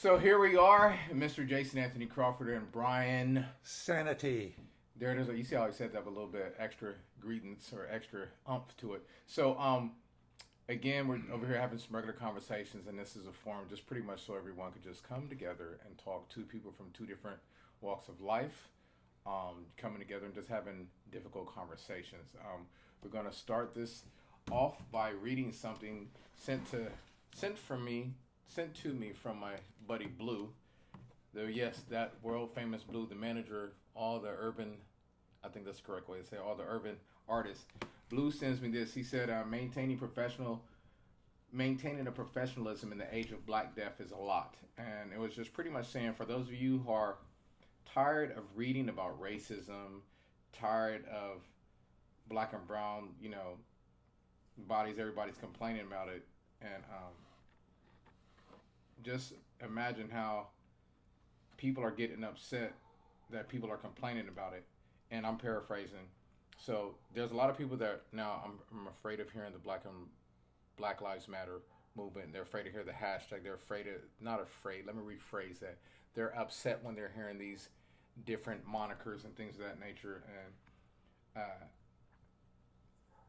So here we are, Mr. Jason Anthony Crawford and Brian. Sanity. There it is. You see how I said that with a little bit extra greetings or extra umph to it. So, again, we're over here having some regular conversations, and this is a forum just pretty much so everyone could just come together and talk. Two people from two different walks of life, coming together and just having difficult conversations. We're going to start this off by reading something sent to me from my buddy Blue. Yes, that world famous Blue, the manager of all the urban, I think that's the correct way to say it, all the urban artists. Blue sends me this. He said, maintaining a professionalism in the age of Black Death is a lot. And it was just pretty much saying, for those of you who are tired of reading about racism, tired of black and brown, bodies, everybody's complaining about it. And just imagine how people are getting upset that people are complaining about it. And I'm paraphrasing. So there's a lot of people that now I'm afraid of hearing the Black Lives Matter movement. They're afraid to hear the hashtag. They're not afraid. Let me rephrase that. They're upset when they're hearing these different monikers and things of that nature. And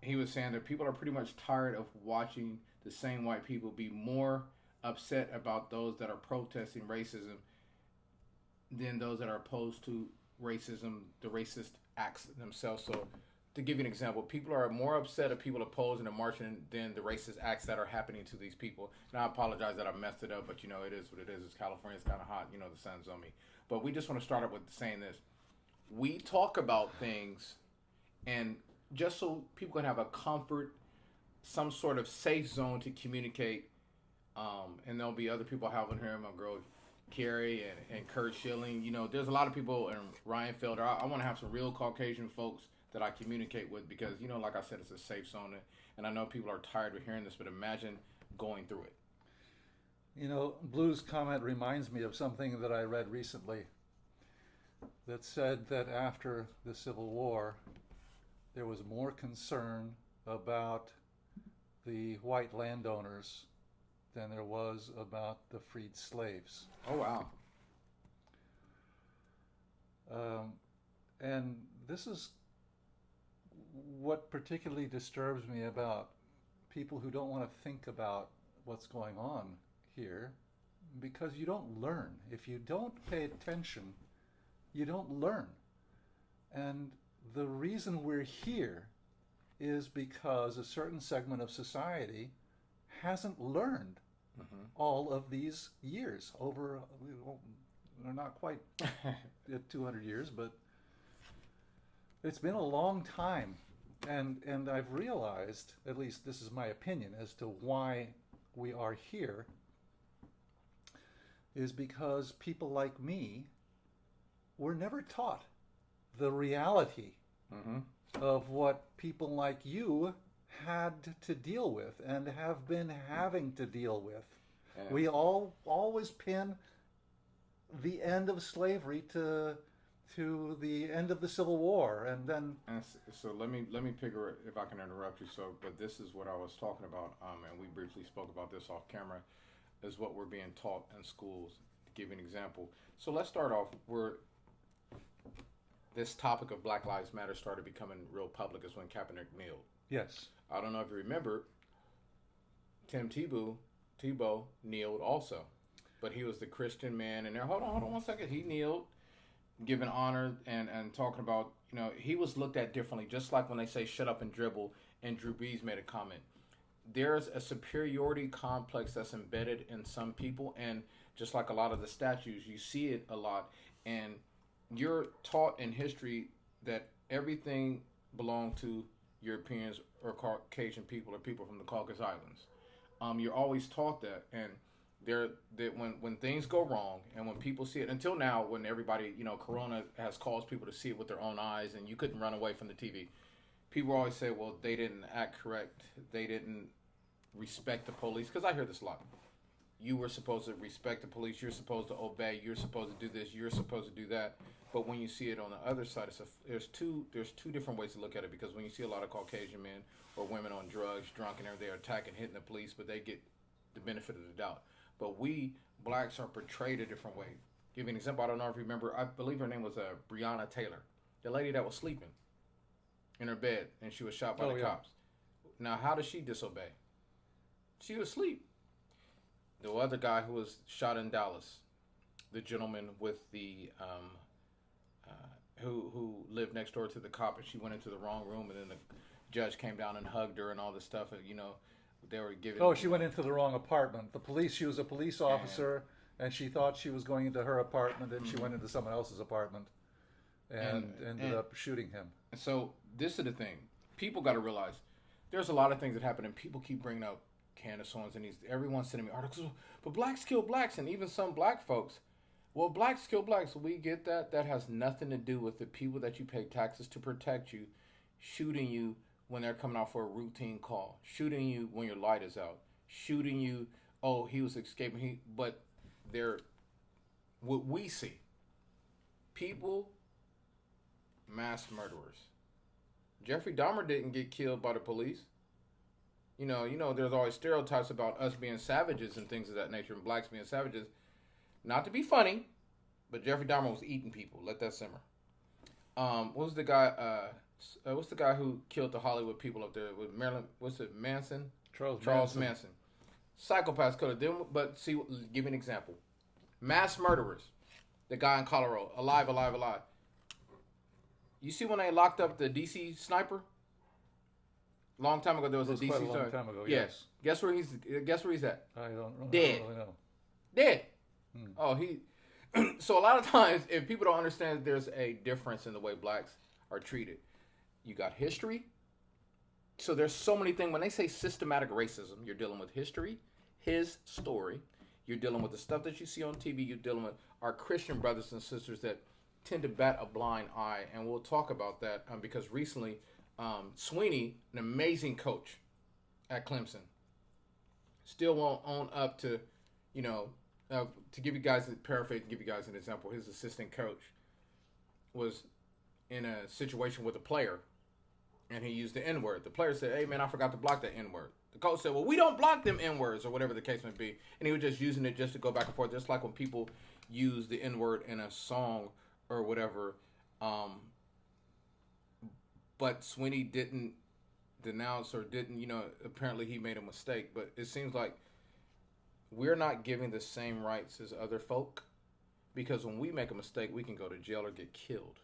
he was saying that people are pretty much tired of watching the same white people be more upset about those that are protesting racism than those that are opposed to racism, the racist acts themselves. So to give you an example, people are more upset at people opposing and marching than the racist acts that are happening to these people. And I apologize that I messed it up, but it is what it is. It's California, it's kind of hot, the sun's on me. But we just want to start up with saying this. We talk about things, and just so people can have a comfort, some sort of safe zone to communicate, and there'll be other people helping here, my girl Carrie and Kurt Schilling. There's a lot of people, and Ryan Felder. I want to have some real Caucasian folks that I communicate with because, like I said, it's a safe zone. And I know people are tired of hearing this, but imagine going through it. Blue's comment reminds me of something that I read recently that said that after the Civil War, there was more concern about the white landowners than there was about the freed slaves. Oh, wow. And this is what particularly disturbs me about people who don't want to think about what's going on here, because you don't learn. If you don't pay attention, you don't learn. And the reason we're here is because a certain segment of society hasn't learned all of these years over, they're not quite 200 years, but it's been a long time. And I've realized, at least this is my opinion, as to why we are here, is because people like me were never taught the reality of what people like you had to deal with and have been having to deal with. Yeah. We always pin the end of slavery to the end of the Civil War, and then. And so let me pick her if I can interrupt you. But this is what I was talking about, and we briefly spoke about this off camera, is what we're being taught in schools. To give you an example, so let's start off where this topic of Black Lives Matter started becoming real public is when Kaepernick kneeled. Yes. I don't know if you remember, Tim Tebow kneeled also, but he was the Christian man. And there, hold on 1 second. He kneeled, giving honor and talking about, he was looked at differently. Just like when they say "shut up and dribble," and Drew Brees made a comment. There's a superiority complex that's embedded in some people, and just like a lot of the statues, you see it a lot, and you're taught in history that everything belonged to Europeans or Caucasian people or people from the Caucasus Islands. You're always taught that, and when things go wrong and when people see it, until now, when everybody, Corona has caused people to see it with their own eyes, and you couldn't run away from the TV. People always say, well, they didn't act correct. They didn't respect the police, because I hear this a lot. You were supposed to respect the police. You're supposed to obey. You're supposed to do this. You're supposed to do that. But when you see it on the other side, there's two different ways to look at it, because when you see a lot of Caucasian men or women on drugs, drunk, and they're attacking, hitting the police, but they get the benefit of the doubt. but we blacks are portrayed a different way. Give you an example. I don't know if you remember. I believe her name was Breonna Taylor, the lady that was sleeping in her bed and she was shot by the cops. Now, how did she disobey? She was asleep. The other guy who was shot in Dallas, the gentleman with the who lived next door to the cop, and she went into the wrong room, and then the judge came down and hugged her and all this stuff. And, they were giving. Oh, she went into the wrong apartment. She was a police officer, and she thought she was going into her apartment, and she went into someone else's apartment, and ended up shooting him. And so this is the thing. People got to realize there's a lot of things that happen, and people keep bringing up Candace Owens, and everyone's sending me articles. But blacks kill blacks, and even some black folks. Well, blacks kill blacks. We get that. That has nothing to do with the people that you pay taxes to protect you, shooting you when they're coming out for a routine call, shooting you when your light is out, shooting you. Oh, he was escaping. But they're what we see. People, mass murderers. Jeffrey Dahmer didn't get killed by the police. There's always stereotypes about us being savages and things of that nature, and blacks being savages. Not to be funny, but Jeffrey Dahmer was eating people. Let that simmer. What was the guy? What's the guy who killed the Hollywood people up there with Marilyn? What's it? Manson. Charles Manson. Psychopaths could have done, but see, give me an example. Mass murderers. The guy in Colorado, alive. You see when they locked up the DC sniper? Long time ago, there was a DC sniper. Quite a long time ago. Yes. Guess where he's at? I don't know. Dead. I don't really know. Dead. Oh, So a lot of times, if people don't understand, there's a difference in the way blacks are treated. You got history. So there's so many things. When they say systematic racism, you're dealing with history, his story. You're dealing with the stuff that you see on TV. You're dealing with our Christian brothers and sisters that tend to bat a blind eye. And we'll talk about that because recently, Sweeney, an amazing coach at Clemson, still won't own up to, to give you guys a paraphrase, to give you guys an example, his assistant coach was in a situation with a player, and he used the N-word. The player said, "Hey, man, I forgot to block that N-word." The coach said, "Well, we don't block them N-words," or whatever the case may be. And he was just using it just to go back and forth, just like when people use the N-word in a song or whatever. But Sweeney didn't denounce or didn't, apparently he made a mistake. But it seems like we're not giving the same rights as other folk, because when we make a mistake, we can go to jail or get killed.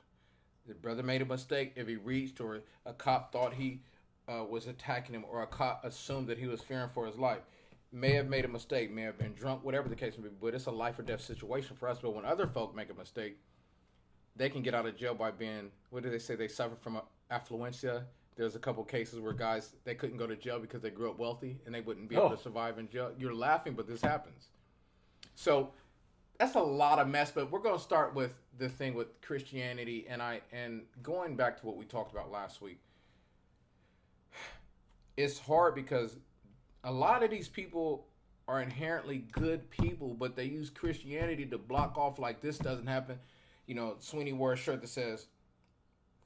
The brother made a mistake. If he reached or a cop thought he was attacking him, or a cop assumed that he was fearing for his life, may have made a mistake, may have been drunk, whatever the case may be, but it's a life or death situation for us. But when other folk make a mistake, they can get out of jail by being, what do they say, they suffer from affluenza. There's a couple cases where guys, they couldn't go to jail because they grew up wealthy and they wouldn't be able to survive in jail. You're laughing, but this happens. So that's a lot of mess, but we're going to start with the thing with Christianity, and going back to what we talked about last week. It's hard because a lot of these people are inherently good people, but they use Christianity to block off like this doesn't happen. Sweeney wore a shirt that says,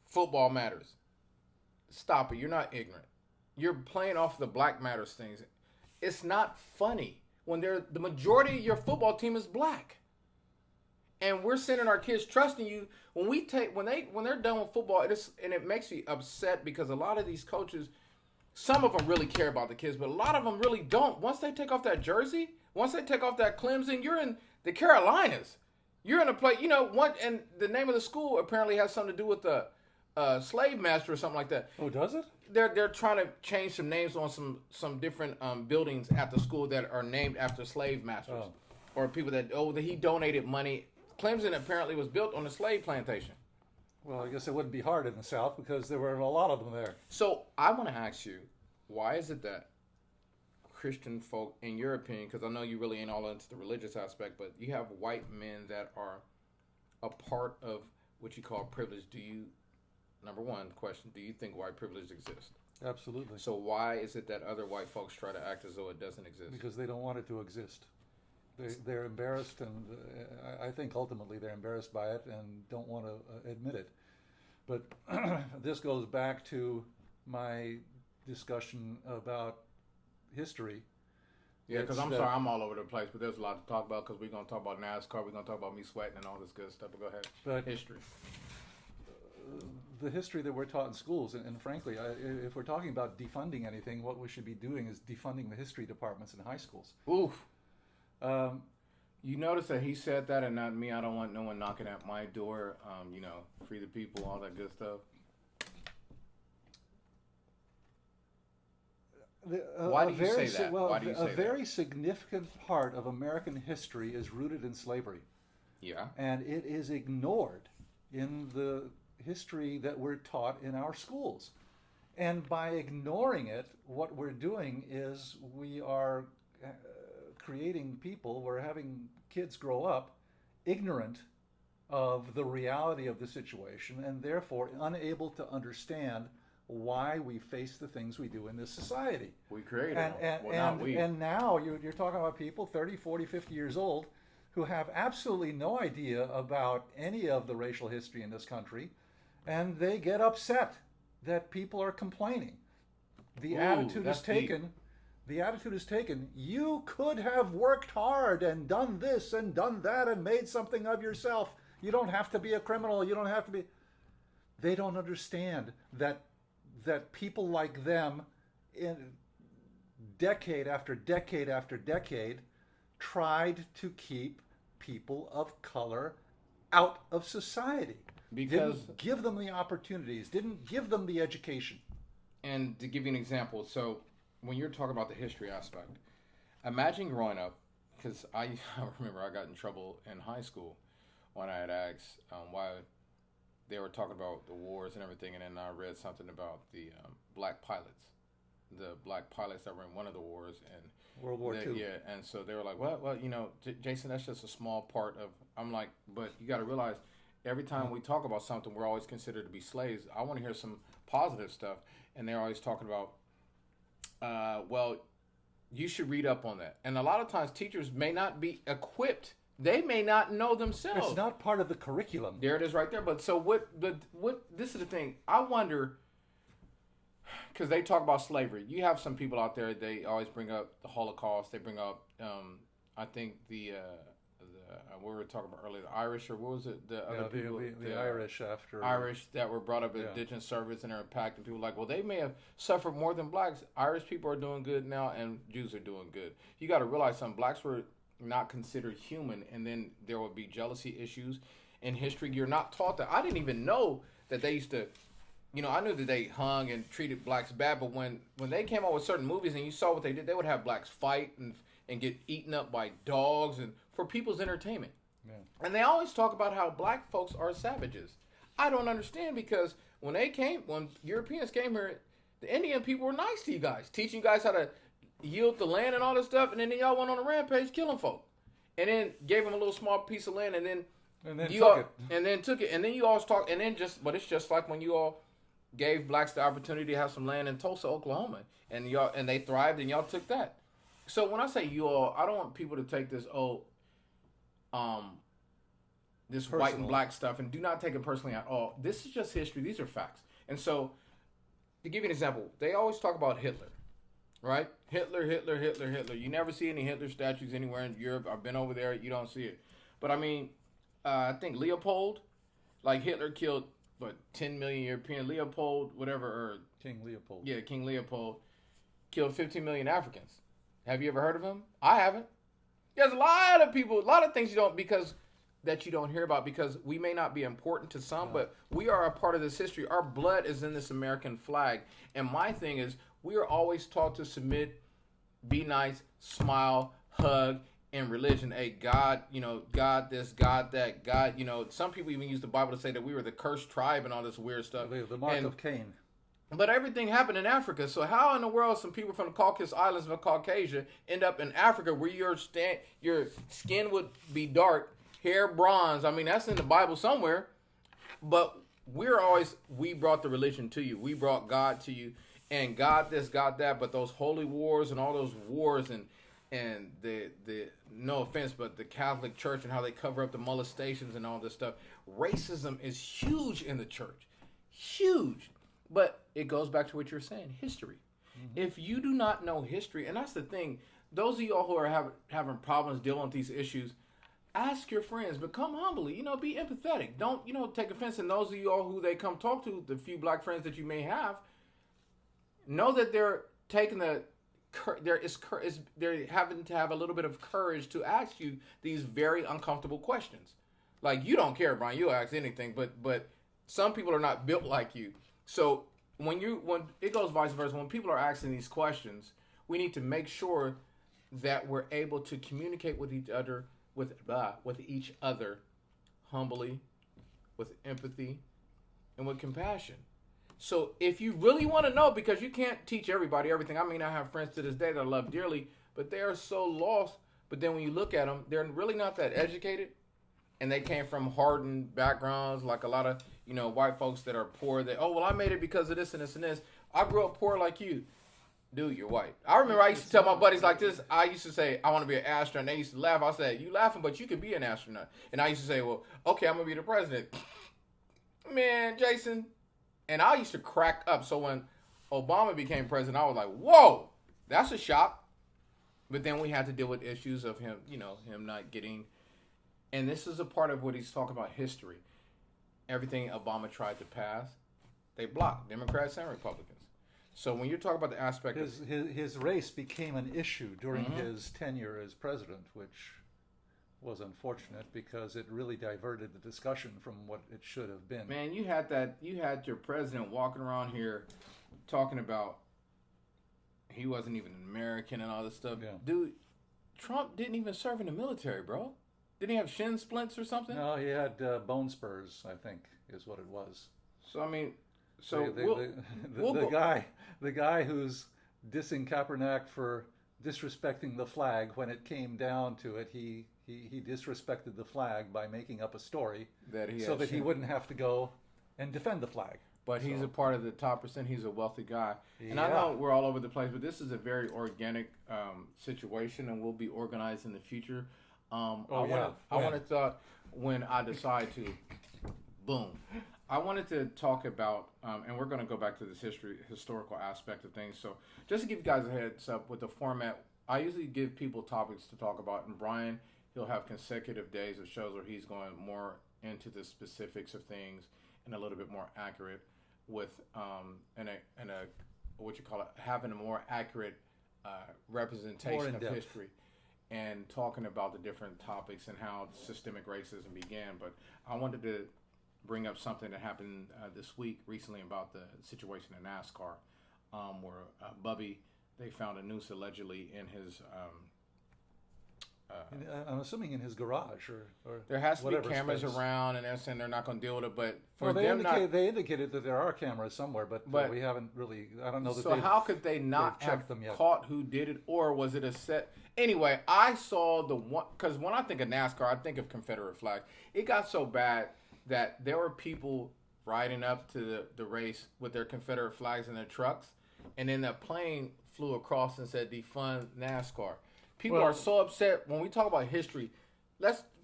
"Football matters." Stop it. You're not ignorant. You're playing off the Black Matters things. It's not funny when the majority of your football team is black. And we're sending our kids trusting you when they're done with football, it makes me upset because a lot of these coaches, some of them really care about the kids, but a lot of them really don't. Once they take off that jersey, once they take off that Clemson, you're in the Carolinas. You're in a place, and the name of the school apparently has something to do with the slave master or something like that. Oh, does it? They're trying to change some names on some different buildings at the school that are named after slave masters or people that he donated money. Clemson apparently was built on a slave plantation. Well, I guess it wouldn't be hard in the South because there were a lot of them there. So I want to ask you, why is it that Christian folk, in your opinion, because I know you really ain't all into the religious aspect, but you have white men that are a part of what you call privilege. Number one question, do you think white privilege exists? Absolutely. So why is it that other white folks try to act as though it doesn't exist? Because they don't want it to exist. They're embarrassed, and I think ultimately they're embarrassed by it and don't want to admit it. But this goes back to my discussion about history. Yeah, because It's I'm the- sorry, I'm all over the place, but there's a lot to talk about because we're going to talk about NASCAR, we're going to talk about me sweating and all this good stuff, but go ahead. But History. the history that we're taught in schools, and frankly, if we're talking about defunding anything, what we should be doing is defunding the history departments in high schools. Oof. Um, You notice that he said that and not me. I don't want no one knocking at my door. Free the people, all that good stuff. Why do you say that? Well, Why do you say a that? very significant part of American history is rooted in slavery, Yeah. and it is ignored in the history that we're taught in our schools. And by ignoring it, what we're doing is we are creating people, we're having kids grow up ignorant of the reality of the situation and therefore unable to understand why we face the things we do in this society. We created And, them. and, Well, not and, we. and now you're talking about people 30, 40, 50 years old who have absolutely no idea about any of the racial history in this country, and they get upset that people are complaining. The Ooh, attitude that's is taken. The attitude is taken. You could have worked hard and done this and done that and made something of yourself. You don't have to be a criminal. You don't have to be. They don't understand that people like them, in decade after decade after decade, tried to keep people of color out of society. Because Didn't give them the opportunities, didn't give them the education. And to give you an example, so when you're talking about the history aspect, imagine growing up, because I remember I got in trouble in high school when I had asked why they were talking about the wars and everything, and then I read something about the black pilots that were in one of the wars, and World War II. Yeah, and so they were like, well, Jason, that's just a small part of. I'm like, but you got to realize, every time we talk about something, we're always considered to be slaves. I want to hear some positive stuff, and they're always talking about, well, you should read up on that. And a lot of times, teachers may not be equipped. They may not know themselves. It's not part of the curriculum. There it is right there. But so what? This is the thing. I wonder, because they talk about slavery. You have some people out there. They always bring up the Holocaust. They bring up, I think the what we were talking about earlier, the Irish, or what was it? The other people, the Irish after Irish that were brought up in indigenous service and are impacted. And people were like, well, they may have suffered more than blacks. Irish people are doing good now, and Jews are doing good. You got to realize something. Blacks were not considered human, and then there would be jealousy issues in history. You're not taught that. I didn't even know that they used to, I knew that they hung and treated blacks bad, but when they came out with certain movies and you saw what they did, they would have blacks fight and get eaten up by dogs and for people's entertainment. Yeah. And they always talk about how black folks are savages. I don't understand, because when Europeans came here, the Indian people were nice to you guys, teaching you guys how to yield the land and all this stuff, and then y'all went on a rampage killing folk, and then gave them a little small piece of land, and then took it, and then you all talk, and then but it's just like when you all gave blacks the opportunity to have some land in Tulsa, Oklahoma, and they thrived, and y'all took that. So when I say you all, I don't want people to take this this Personal. white and black stuff, and do not take it personally at all. This is just history. These are facts. And so, to give you an example, they always talk about Hitler. Right? Hitler. You never see any Hitler statues anywhere in Europe. I've been over there. You don't see it. But I mean, I think Leopold, like Hitler killed, 10 million European. Leopold, whatever, or King Leopold. Yeah, King Leopold killed 15 million Africans. Have you ever heard of him? I haven't. There's a lot of people, a lot of things you don't hear about, because we may not be important to some, but we are a part of this history. Our blood is in this American flag. And my thing is, we are always taught to submit, be nice, smile, hug, and religion. Hey, God, God this, God that, God, some people even use the Bible to say that we were the cursed tribe and all this weird stuff. The mark of Cain. But everything happened in Africa. So how in the world some people from the Caucasus Islands of Caucasia end up in Africa, where your skin would be dark, hair bronze? I mean, that's in the Bible somewhere. But we brought the religion to you. We brought God to you. And God this, God that, but those holy wars and all those wars and the no offense, but the Catholic Church and how they cover up the molestations and all this stuff. Racism is huge in the church. Huge. But it goes back to what you're saying, history. Mm-hmm. If you do not know history, and that's the thing, those of y'all who are having problems dealing with these issues, ask your friends, but come humbly. Be empathetic. Don't take offense. And those of y'all who they come talk to, the few black friends that you may have, know that they're taking they're having to have a little bit of courage to ask you these very uncomfortable questions. Like, you don't care, Brian. You'll ask anything, but some people are not built like you. So when it goes vice versa, when people are asking these questions, we need to make sure that we're able to communicate with each other humbly, with empathy, and with compassion. So if you really want to know, because you can't teach everybody everything. I mean, I have friends to this day that I love dearly, but they are so lost. But then when you look at them, they're really not that educated, and they came from hardened backgrounds, like a lot of white folks that are poor. That, oh, well, I made it because of this and this and this. I grew up poor like you. Dude, you're white. I remember I used to tell my buddies like this. I used to say, I want to be an astronaut. And they used to laugh. I said, you laughing, but you could be an astronaut. And I used to say, well, okay, I'm going to be the president. Man, Jason. And I used to crack up. So when Obama became president, I was like, whoa, that's a shock. But then we had to deal with issues of him, him not getting. And this is a part of what he's talking about, history. Everything Obama tried to pass, they blocked, Democrats and Republicans. So when you're talking about the aspect his race became an issue during his tenure as president, which was unfortunate because it really diverted the discussion from what it should have been. Man, you had your president walking around here talking about he wasn't even an American and all this stuff. Yeah. Dude, Trump didn't even serve in the military, bro. Didn't he have shin splints or something? No, he had bone spurs, I think, is what it was. So, I mean, the guy who's dissing Kaepernick for disrespecting the flag, when it came down to it, he disrespected the flag by making up a story that he wouldn't have to go and defend the flag. But he's a part of the top percent. He's a wealthy guy. And I know we're all over the place, but this is a very organic situation, and we'll be organized in the future. I wanted to, when I decide to, boom. I wanted to talk about, and we're going to go back to this historical aspect of things. So just to give you guys a heads up with the format, I usually give people topics to talk about. And Brian, he'll have consecutive days of shows where he's going more into the specifics of things and a little bit more accurate with, having a more accurate representation of history. And talking about the different topics and how systemic racism began. But I wanted to bring up something that happened this week recently about the situation in NASCAR, where Bubby, they found a noose allegedly in his... I'm assuming in his garage or there has to be cameras around, and they're saying they're not going to deal with it. But they indicated that there are cameras somewhere, but we haven't really. I don't know that. So how could they not have caught who did it, or was it a set? Anyway, I saw the one because when I think of NASCAR, I think of Confederate flag. It got so bad that there were people riding up to the race with their Confederate flags in their trucks, and then that plane flew across and said "Defund NASCAR." People are so upset when we talk about history.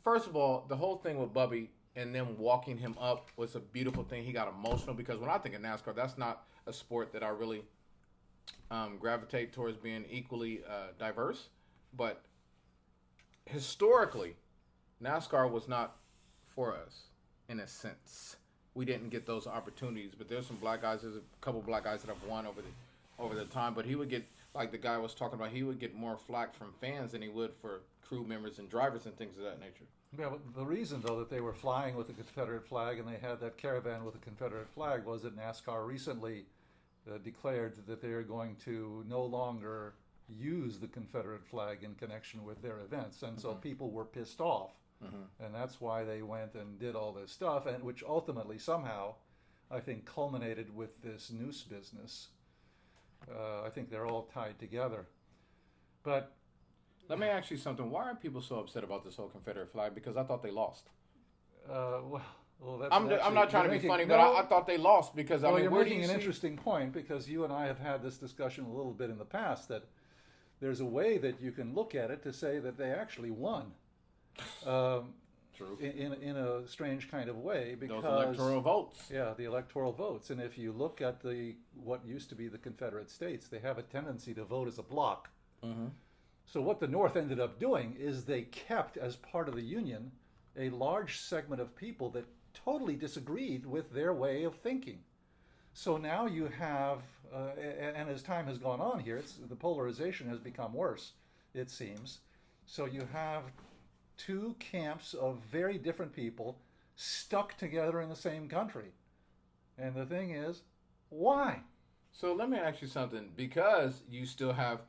First of all, the whole thing with Bubby and them walking him up was a beautiful thing. He got emotional because when I think of NASCAR, that's not a sport that I really gravitate towards being equally diverse. But historically, NASCAR was not for us in a sense. We didn't get those opportunities. But there's some black guys. There's a couple black guys that have won over the time. But he would get, like the guy was talking about, he would get more flack from fans than he would for crew members and drivers and things of that nature. Yeah, but the reason, though, that they were flying with the Confederate flag and they had that caravan with the Confederate flag was that NASCAR recently declared that they are going to no longer use the Confederate flag in connection with their events. And so people were pissed off. And that's why they went and did all this stuff, and which ultimately somehow, I think, culminated with this noose business. I think they're all tied together. But let me ask you something. Why are people so upset about this whole Confederate flag? Because I thought they lost. That's I'm not trying to be funny, but I thought they lost because you're making an interesting point, because you and I have had this discussion a little bit in the past that there's a way that you can look at it to say that they actually won. True. In a strange kind of way, because those electoral votes. Yeah, the electoral votes. And if you look at what used to be the Confederate States, they have a tendency to vote as a bloc. So what the North ended up doing is they kept, as part of the Union, a large segment of people that totally disagreed with their way of thinking. So now you have, and as time has gone on here, the polarization has become worse, it seems. So you have two camps of very different people stuck together in the same country. And the thing is, why? So let me ask you something. Because you still have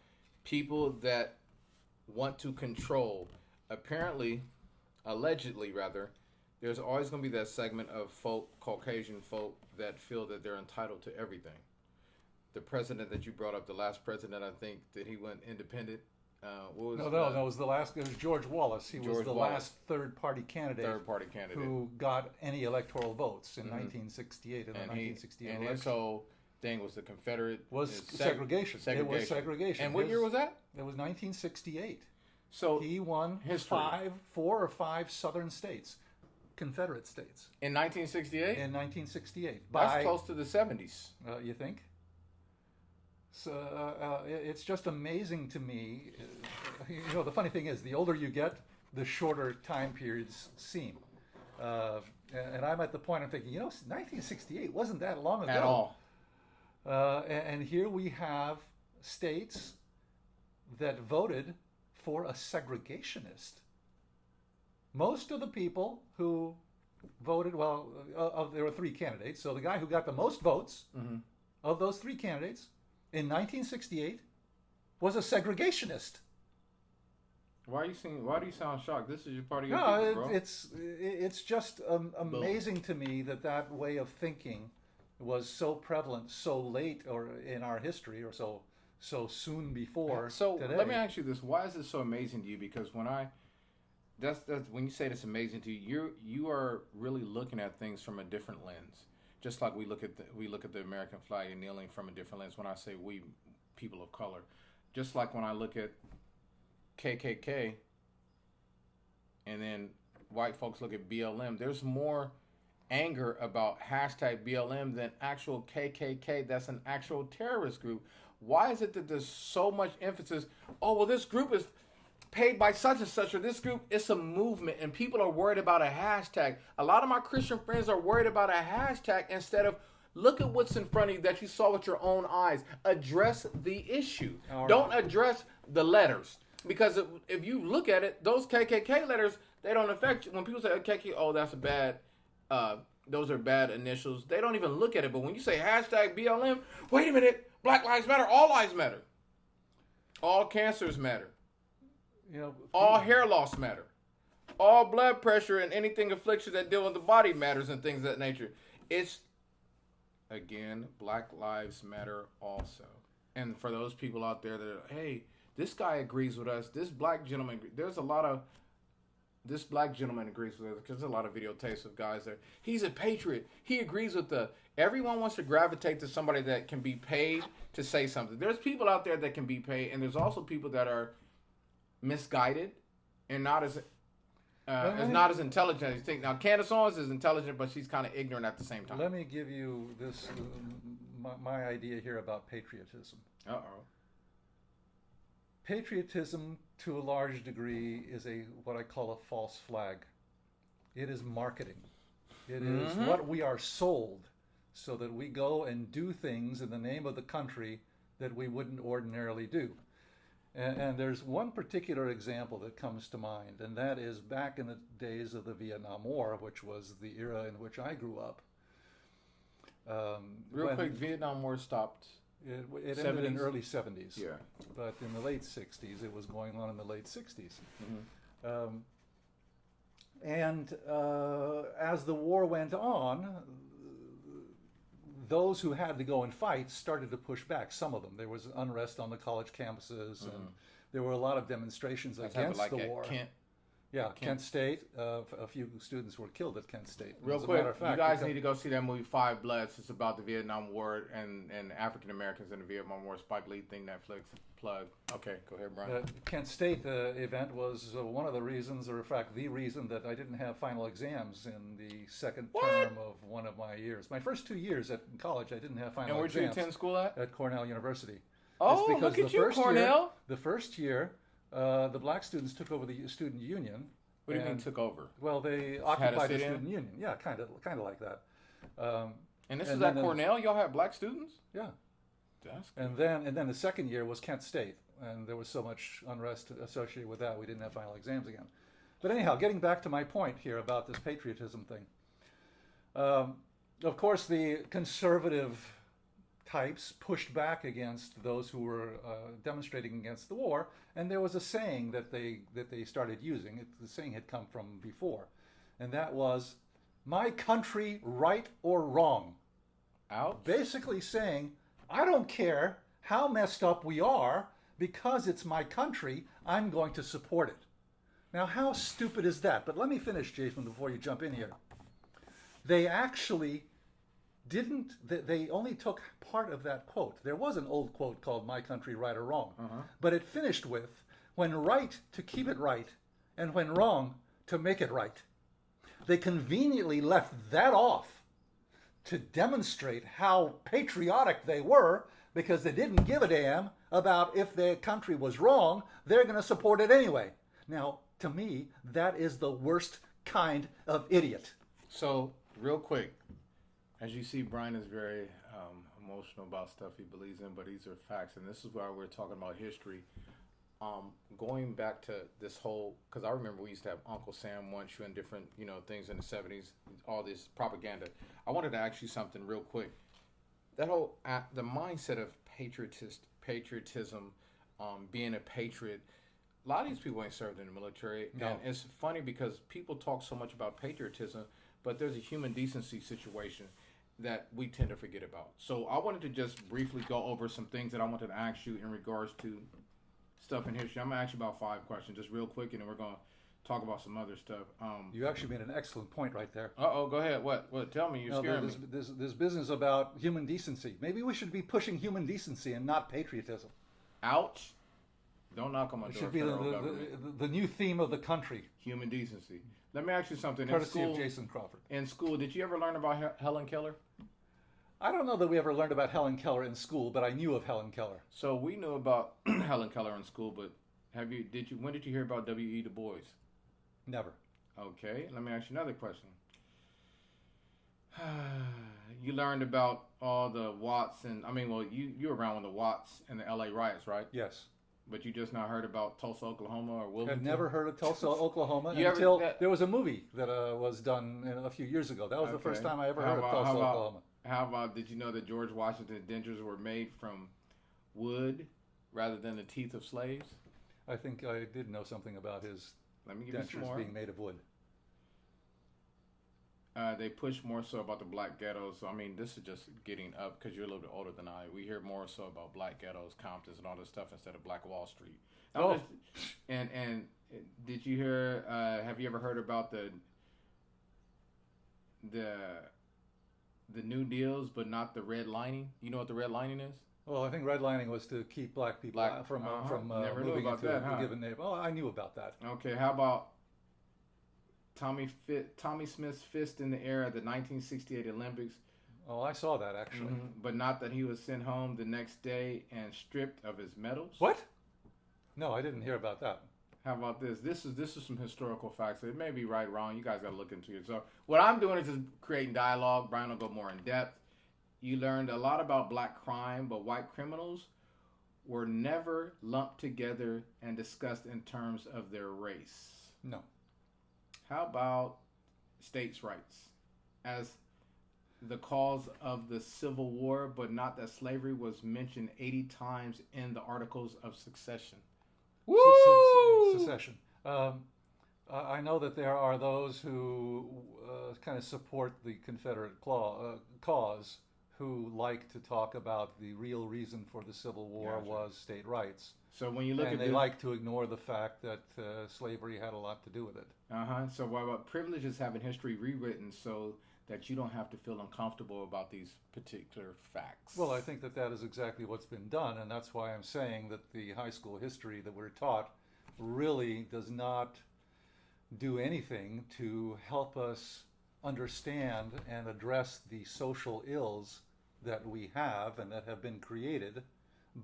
people that want to control, apparently, allegedly rather, there's always going to be that segment of folk, Caucasian folk, that feel that they're entitled to everything. The president that you brought up, the last president, I think, that he went independent. No, it was the last. It was George Wallace. He was the last third-party candidate. Who got any electoral votes in 1968 in the 1968 election. And his whole thing was the Confederate segregation. It was segregation. And what year was that? It was 1968. So he won four or five Southern states, Confederate states. In 1968. In 1968. That's close to the 70s. You think? So it's just amazing to me. You know, the funny thing is, the older you get, the shorter time periods seem. And I'm at the point I'm thinking, 1968 wasn't that long ago. At all. And here we have states that voted for a segregationist. Most of the people who voted, there were three candidates. So the guy who got the most votes of those three candidates in 1968 was a segregationist. Why do you sound shocked? This is your part of your people, bro. It's just amazing to me that way of thinking was so prevalent so late or in our history, or so soon before. So today. Let me ask you this: why is it so amazing to you? Because when that's when you say it's amazing to you, you are really looking at things from a different lens. Just like we look at the American flag and kneeling from a different lens. When I say we, people of color, just like when I look at KKK, and then white folks look at BLM, there's more anger about hashtag BLM than actual KKK. That's an actual terrorist group. Why is it that there's so much emphasis? Oh, well, this group is paid by such and such, or this group, it's a movement, and people are worried about a hashtag. A lot of my Christian friends are worried about a hashtag instead of look at what's in front of you that you saw with your own eyes. Address the issue. Right. Don't address the letters. Because if you look at it, those KKK letters, they don't affect you. When people say KKK, oh, that's a bad, those are bad initials, they don't even look at it. But when you say hashtag BLM, wait a minute, Black Lives Matter, all lives matter. All cancers matter. All hair loss matter. All blood pressure and anything affliction that deal with the body matters and things of that nature. It's, again, Black Lives Matter also. And for those people out there that are, hey, this guy agrees with us. This black gentleman, this black gentleman agrees with us, because there's a lot of videotapes of guys there. He's a patriot. He agrees with everyone wants to gravitate to somebody that can be paid to say something. There's people out there that can be paid, and there's also people that are misguided and not as intelligent as you think. Now, Candace Owens is intelligent, but she's kind of ignorant at the same time. Let me give you this my idea here about patriotism. Uh-oh. Patriotism, to a large degree, is what I call a false flag. It is marketing. It is what we are sold, so that we go and do things in the name of the country that we wouldn't ordinarily do. And there's one particular example that comes to mind, and that is back in the days of the Vietnam War, which was the era in which I grew up. Real quick, Vietnam War stopped. It ended in early 70s. Yeah. But in the late 60s, it was going on in the late 60s. And as the war went on, those who had to go and fight started to push back. Some of them. There was unrest on the college campuses, and there were a lot of demonstrations against the war. Kent State. A few students were killed at Kent State. Real quick, you guys need to go see that movie Five Bloods. It's about the Vietnam War and African Americans in the Vietnam War. Spike Lee thing, Netflix plug. Okay, go ahead, Brian. Kent State event was one of the reasons, or in fact the reason, that I didn't have final exams in the second term of one of my years. My first 2 years at college, I didn't have final exams. And where'd you attend school at? At Cornell University. Oh, look at you, Cornell. The first year The black students took over the student union. What do you mean And, took over? well, they Had a occupied the sit-in? student union. Yeah, kind of like that. Um, And this and is then at Cornell. Y'all had black students. yeah, That's and then the second year was Kent State, and there was so much unrest associated with that we didn't have final exams again. But anyhow, getting back to my point here about this patriotism thing. Of course, the conservative types pushed back against those who were demonstrating against the war, and there was a saying that they started using. The saying had come from before, and that was, "My country, right or wrong." out. Basically saying, I don't care how messed up we are, because it's my country, I'm going to support it. Now, how stupid is that? But let me finish, Jason, before you jump in here. They actually didn't, they only took part of that quote. There was an old quote called "My country, right or wrong," but it finished with, "When right, to keep it right, and when wrong, to make it right." They conveniently left that off to demonstrate how patriotic they were, because they didn't give a damn about if their country was wrong. They're going to support it anyway. Now, to me, that is the worst kind of idiot. So, real quick, as you see, Brian is very emotional about stuff he believes in, but these are facts, and this is why we're talking about history. Going back to this whole, because I remember we used to have Uncle Sam want you and different, things in the 70s, all this propaganda. I wanted to ask you something real quick. That whole, the mindset of patriotism, being a patriot, a lot of these people ain't served in the military. No. And it's funny because people talk so much about patriotism, but there's a human decency situation that we tend to forget about. So I wanted to just briefly go over some things that I wanted to ask you in regards to stuff in history. I'm gonna ask you about 5 questions, just real quick, and then we're gonna talk about some other stuff. You actually made an excellent point right there. Go ahead. What? Tell me. You're scaring me. This business about human decency. Maybe we should be pushing human decency and not patriotism. Ouch. Don't knock on my It door, should be federal government. the new theme of the country, Human decency. Let me ask you something. courtesy of Jason Crawford. In school, did you ever learn about Helen Keller? I don't know that we ever learned about Helen Keller in school, but I knew of Helen Keller. So we knew about Helen Keller in school, but when did you hear about W.E. Du Bois? Never. Okay, let me ask you another question. You learned about all the Watts you were around when the Watts and the L.A. riots, right? Yes. But you just not heard about Tulsa, Oklahoma, or I'd Wilmington? never heard of Tulsa, Oklahoma You ever- until that- there was a movie that was done a few years ago. That was the first Okay. time I ever How heard of about- Tulsa, how about- Oklahoma. How about, did you know that George Washington's dentures were made from wood rather than the teeth of slaves? I think I did know something about his Let me give you some dentures more. being made of wood. They push more so about the black ghettos. So, this is just getting up because you're a little bit older than I. We hear more so about black ghettos, Comptons, and all this stuff instead of Black Wall Street. Oh. And did you hear? Have you ever heard about the New Deals, but not the red lining? You know what the red lining is? Well, I think redlining was to keep black people from Never knew moving about into that, a huh? given neighborhood. Oh, I knew about that. Okay, how about Tommy Smith's fist in the air at the 1968 Olympics? Oh, I saw that actually. But not that he was sent home the next day and stripped of his medals. What? No, I didn't hear about that. How about this? This is some historical facts. It may be right, wrong. You guys got to look into it. So what I'm doing is just creating dialogue. Brian will go more in depth. You learned a lot about black crime, but white criminals were never lumped together and discussed in terms of their race. No. How about states' rights as the cause of the Civil War, but not that slavery was mentioned 80 times in the Articles of Succession? Secession. I know that there are those who kind of support the Confederate cause, who like to talk about the real reason for the Civil War Gotcha. was state rights. So when you look and at they this, like to ignore the fact that slavery had a lot to do with it. So what about privileges having history rewritten so that you don't have to feel uncomfortable about these particular facts? Well, I think that that is exactly what's been done, and that's why I'm saying that the high school history that we're taught really does not do anything to help us understand and address the social ills that we have and that have been created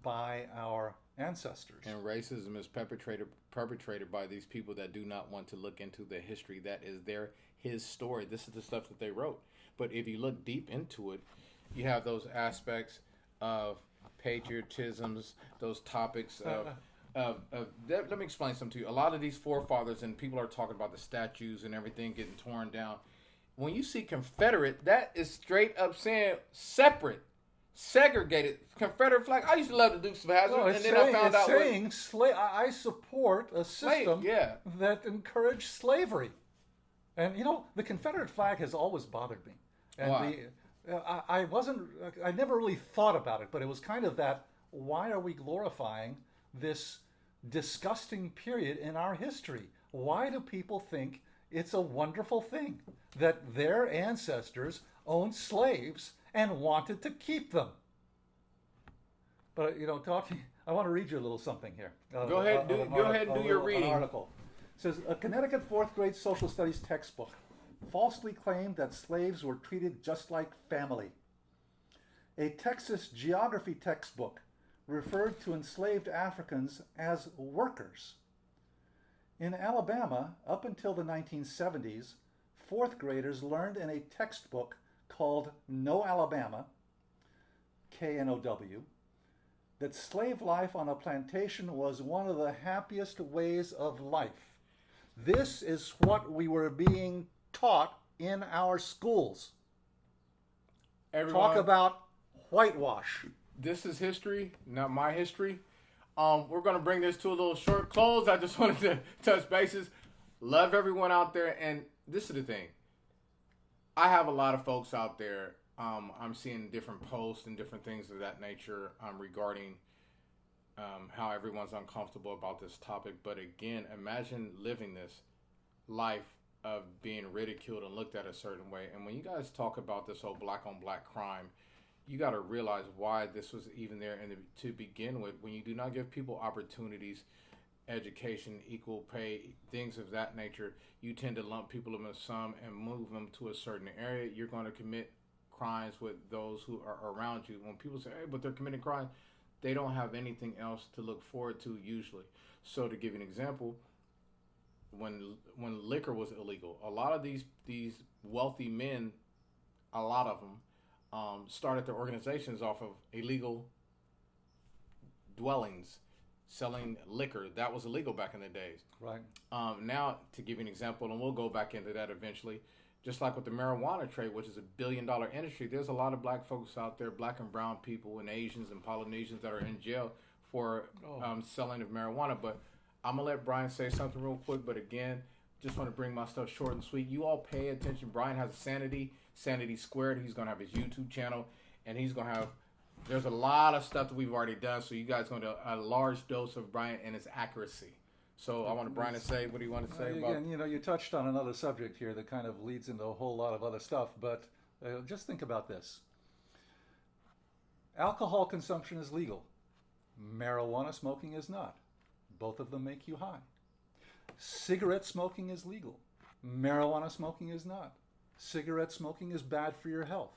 by our ancestors. And racism is perpetrated by these people that do not want to look into the history that is his story. This is the stuff that they wrote. But if you look deep into it, you have those aspects of patriotisms, those topics let me explain something to you. A lot of these forefathers, and people are talking about the statues and everything getting torn down. When you see Confederate, that is straight up saying separate, segregated Confederate flag. I used to love the Dukes of Hazzard, No, and then I found out saying I support a system that encouraged slavery. And the Confederate flag has always bothered me. And Why? I never really thought about it, but it was kind of that, why are we glorifying this disgusting period in our history? Why do people think it's a wonderful thing that their ancestors owned slaves and wanted to keep them? But I want to read you a little something here. Go ahead and do your reading. An article. It says a Connecticut fourth grade social studies textbook falsely claimed that slaves were treated just like family. A Texas geography textbook referred to enslaved Africans as workers. In Alabama, up until the 1970s, fourth graders learned in a textbook called No Alabama, KNOW, that slave life on a plantation was one of the happiest ways of life. This is what we were being taught in our schools. Talk about whitewash. This is history, not my history. We're going to bring this to a little short close. I just wanted to touch bases. Love everyone out there. And this is the thing. I have a lot of folks out there. I'm seeing different posts and different things of that nature regarding how everyone's uncomfortable about this topic. But again, imagine living this life of being ridiculed and looked at a certain way. And when you guys talk about this whole black on black crime, you got to realize why this was even there to begin with. When you do not give people opportunities, education, equal pay, things of that nature, you tend to lump people in some and move them to a certain area. You're going to commit crimes with those who are around you. When people say, hey, but they're committing crimes, they don't have anything else to look forward to usually. So to give you an example, when liquor was illegal, a lot of these wealthy men, a lot of them, started their organizations off of illegal dwellings, selling liquor. That was illegal back in the days. Right. Now, to give you an example, and we'll go back into that eventually, just like with the marijuana trade, which is $1 billion industry, there's a lot of black folks out there, black and brown people and Asians and Polynesians that are in jail for selling of marijuana. But I'm going to let Brian say something real quick. But again, just want to bring my stuff short and sweet. You all pay attention. Brian has a Sanity Squared. He's going to have his YouTube channel, and he's going to have, there's a lot of stuff that we've already done. So you guys going to a large dose of Brian and his accuracy. So I want Brian to say, what do you want to say about? Again, you touched on another subject here that kind of leads into a whole lot of other stuff, but just think about this. Alcohol consumption is legal. Marijuana smoking is not. Both of them make you high. Cigarette smoking is legal. Marijuana smoking is not. Cigarette smoking is bad for your health.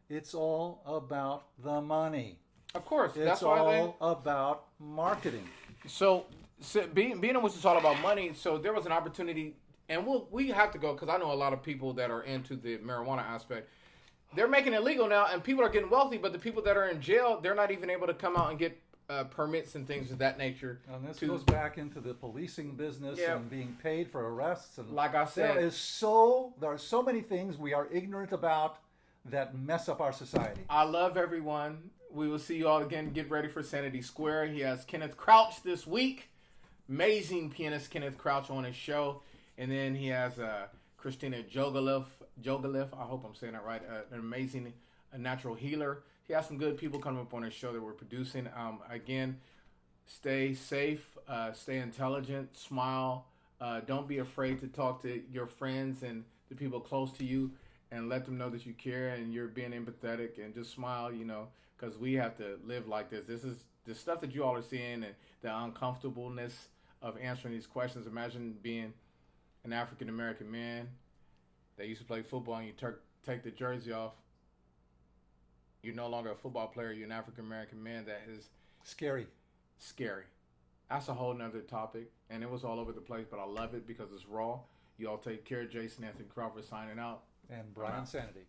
It's all about the money. Of course. It's all about marketing. So being in which is all about money, so there was an opportunity, and we have to go, because I know a lot of people that are into the marijuana aspect. They're making it legal now, and people are getting wealthy, but the people that are in jail, they're not even able to come out and get permits and things of that nature. And this goes back into the policing business and being paid for arrests. And like I said, there are so many things we are ignorant about that mess up our society. I love everyone. We will see you all again. Get ready for Sanity Square. He has Kenneth Crouch this week. Amazing pianist Kenneth Crouch on his show. And then he has Christina Jogalev. I hope I'm saying that right. An amazing natural healer. He has some good people coming up on his show that we're producing. Again, stay safe, stay intelligent, smile. Don't be afraid to talk to your friends and the people close to you and let them know that you care and you're being empathetic, and just smile, because we have to live like this. This is the stuff that you all are seeing, and the uncomfortableness of answering these questions. Imagine being an African-American man that used to play football and you take the jersey off. You're no longer a football player. You're an African-American man that is scary. scary. That's a whole nother topic, and it was all over the place, but I love it because it's raw. You all take care. Jason Anthony Crawford signing out. And Brian Sanity.